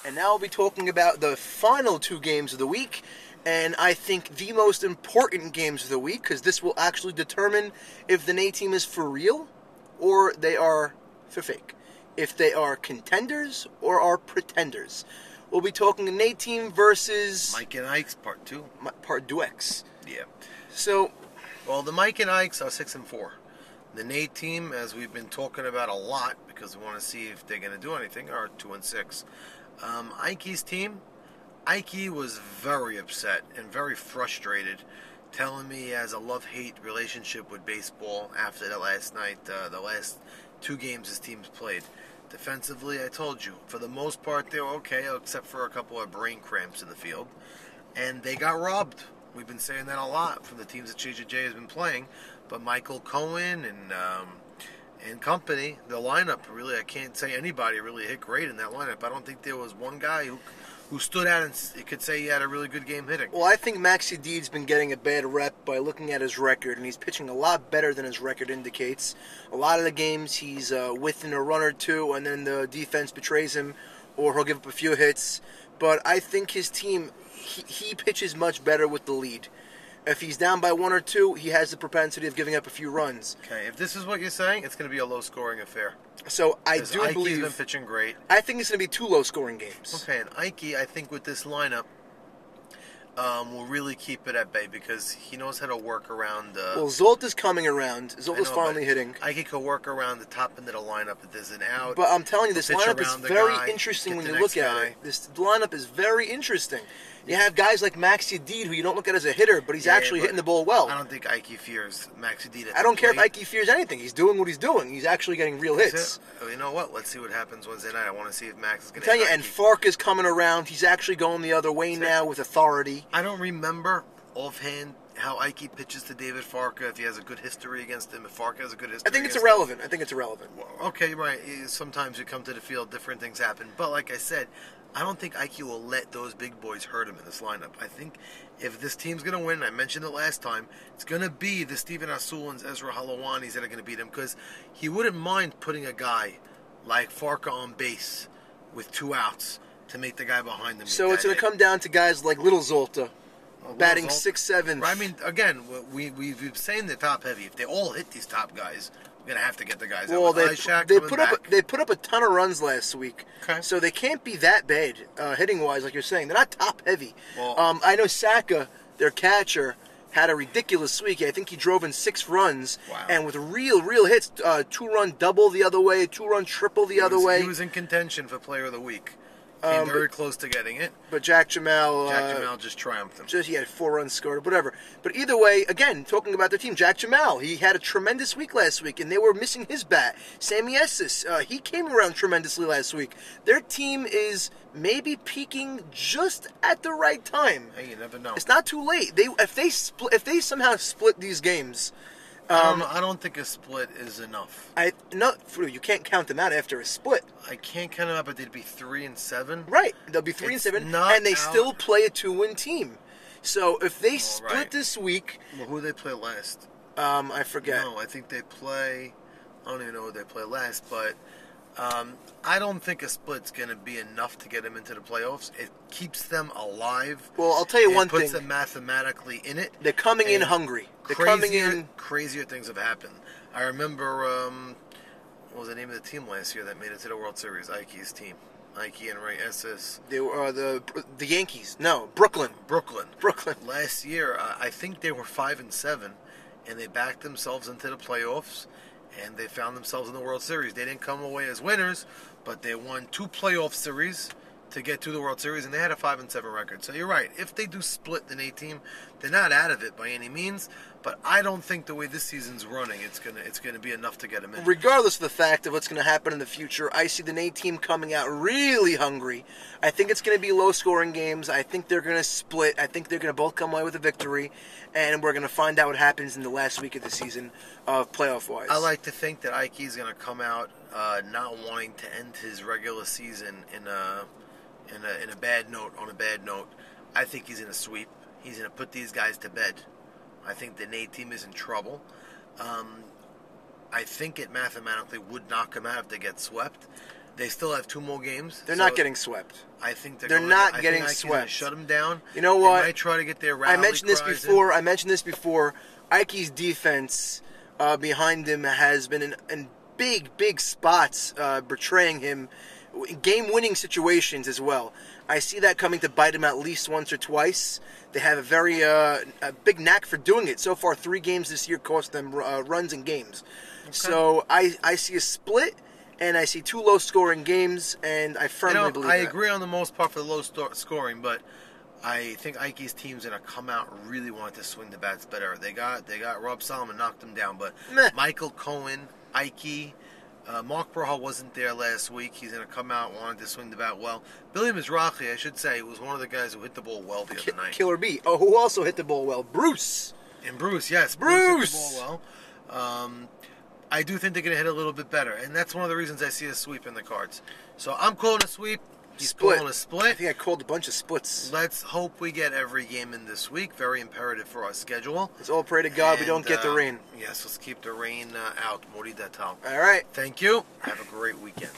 And now we'll be talking about the final two games of the week, and I think the most important games of the week, because this will actually determine if the nAy team is for real or they are for fake. If they are contenders or are pretenders. We'll be talking the nAy team versus Mike and Ike's part 2. Part 2X. Yeah. So, well, the Mike and Ike's are 6-4. The nAy team, as we've been talking about a lot, because we want to see if they're going to do anything, are 2-6. IKES team, Ike was very upset and very frustrated, telling me he has a love-hate relationship with baseball after the last night, the last two games his team's played. Defensively, I told you, for the most part, they were okay, except for a couple of brain cramps in the field. And they got robbed. We've been saying that a lot from the teams that JJJ has been playing. But Michael Cohen and company, the lineup, really, I can't say anybody really hit great in that lineup. I don't think there was one guy who stood out and you could say he had a really good game hitting. Well, I think Maxi Deed's been getting a bad rep by looking at his record, and he's pitching a lot better than his record indicates. A lot of the games he's within a run or two, and then the defense betrays him, or he'll give up a few hits. But I think his team, he pitches much better with the lead. If he's down by one or two, he has the propensity of giving up a few runs. Okay, if this is what you're saying, it's going to be a low-scoring affair. So I do believe Ike's been pitching great. I think it's going to be two low-scoring games. Okay, and Ike, I think with this lineup, will really keep it at bay because he knows how to work around. Well, Zolta's coming around. Zolta's finally hitting. Ike could work around the top end of the lineup if there's an out. But I'm telling you, this lineup is very interesting when you look at it. This lineup is very interesting. You have guys like Maxi Deed, who you don't look at as a hitter, but he's actually hitting the ball well. I don't think Ike fears Maxi Deed. I don't care if Ike fears anything. He's doing what he's doing. He's actually getting real hits. You know what? Let's see what happens Wednesday night. I want to see if Max is going to. I'm telling you, and Fark is coming around. He's actually going the other way now with authority. I don't remember offhand how Ike pitches to David Farka, if he has a good history against him, if Farka has a good history. I think it's irrelevant. Well, okay, right. Sometimes you come to the field, different things happen. But like I said, I don't think Ike will let those big boys hurt him in this lineup. I think if this team's going to win, I mentioned it last time, it's going to be the Steven Asulans, Ezra Halawanis that are going to beat him, because he wouldn't mind putting a guy like Farka on base with 2 outs to make the guy behind him. So it's going to come down to guys like Little Zolta, batting 6th, 7th. I mean, again, we've been saying the top heavy. If they all hit these top guys, we're gonna have to get the guys out. They put up a ton of runs last week, so they can't be that bad hitting wise, like you're saying. They're not top heavy. Well, I know Saka, their catcher, had a ridiculous week. I think he drove in 6 runs, and with real hits, 2-run double the other way, 2-run triple the other way. He was in contention for Player of the Week. Came very close to getting it. But Jack Jamal just triumphed him. He had 4 runs scored, whatever. But either way, again, talking about their team, Jack Jamal, he had a tremendous week last week, and they were missing his bat. Sammy Esses, he came around tremendously last week. Their team is maybe peaking just at the right time. Hey, you never know. It's not too late. If they somehow split these games. I don't think a split is enough. You can't count them out after a split. I can't count them out, but they'd be 3-7. Right, they'll be 3-7, and they still play a 2-win team. So if they split this week, well, who do they play last? I forget. No, I think they play. I don't even know who they play last, but I don't think a split's going to be enough to get them into the playoffs. It keeps them alive. Well, I'll tell you one thing. It puts them mathematically in it. They're coming in hungry. Crazier things have happened. I remember, what was the name of the team last year that made it to the World Series? Ike's team. Ike and Ray Esses. They were the Yankees. No, Brooklyn. Last year, I think they were 5-7, and they backed themselves into the playoffs. And they found themselves in the World Series. They didn't come away as winners, but they won 2 playoff series to get to the World Series, and they had a 5-7 record. So you're right. If they do split the nAy team, they're not out of it by any means. But I don't think the way this season's running, it's gonna be enough to get them in. Regardless of the fact of what's going to happen in the future, I see the nAy team coming out really hungry. I think it's going to be low-scoring games. I think they're going to split. I think they're going to both come away with a victory, and we're going to find out what happens in the last week of the season, playoff-wise. I like to think that Ike's going to come out not wanting to end his regular season in a bad note. On a bad note, I think he's going to sweep. He's going to put these guys to bed. I think the nAy team is in trouble. I think it mathematically would knock them out if they get swept. They still have 2 more games. They're not getting swept. I think they're not getting Ike's swept. Shut them down. You know what? They might try to get their rally I mentioned this before. IKES defense behind him has been in big spots, betraying him. Game-winning situations as well. I see that coming to bite him at least once or twice. They have a very a big knack for doing it. So far, 3 games this year cost them runs in games. Okay. So I see a split, and I see 2 low-scoring games, and I firmly believe that. I agree on the most part for the low scoring, but I think Ike's team's going to come out really wanting to swing the bats better. They got Rob Solomon, knocked him down, but Michael Cohen, Ike, Mark Burhall wasn't there last week. He's going to come out wanting to swing the bat well. Billy Mizrahi, I should say, was one of the guys who hit the ball well the other night. Killer B. Oh, who also hit the ball well? Bruce. And Bruce, yes. Bruce hit the ball well. I do think they're going to hit a little bit better, and that's one of the reasons I see a sweep in the cards. So I'm calling a sweep. He's calling a split. I think I called a bunch of splits. Let's hope we get every game in this week. Very imperative for our schedule. Let's all pray to God we don't get the rain. Yes, let's keep the rain out. Mori Datal. All right. Thank you. Have a great weekend.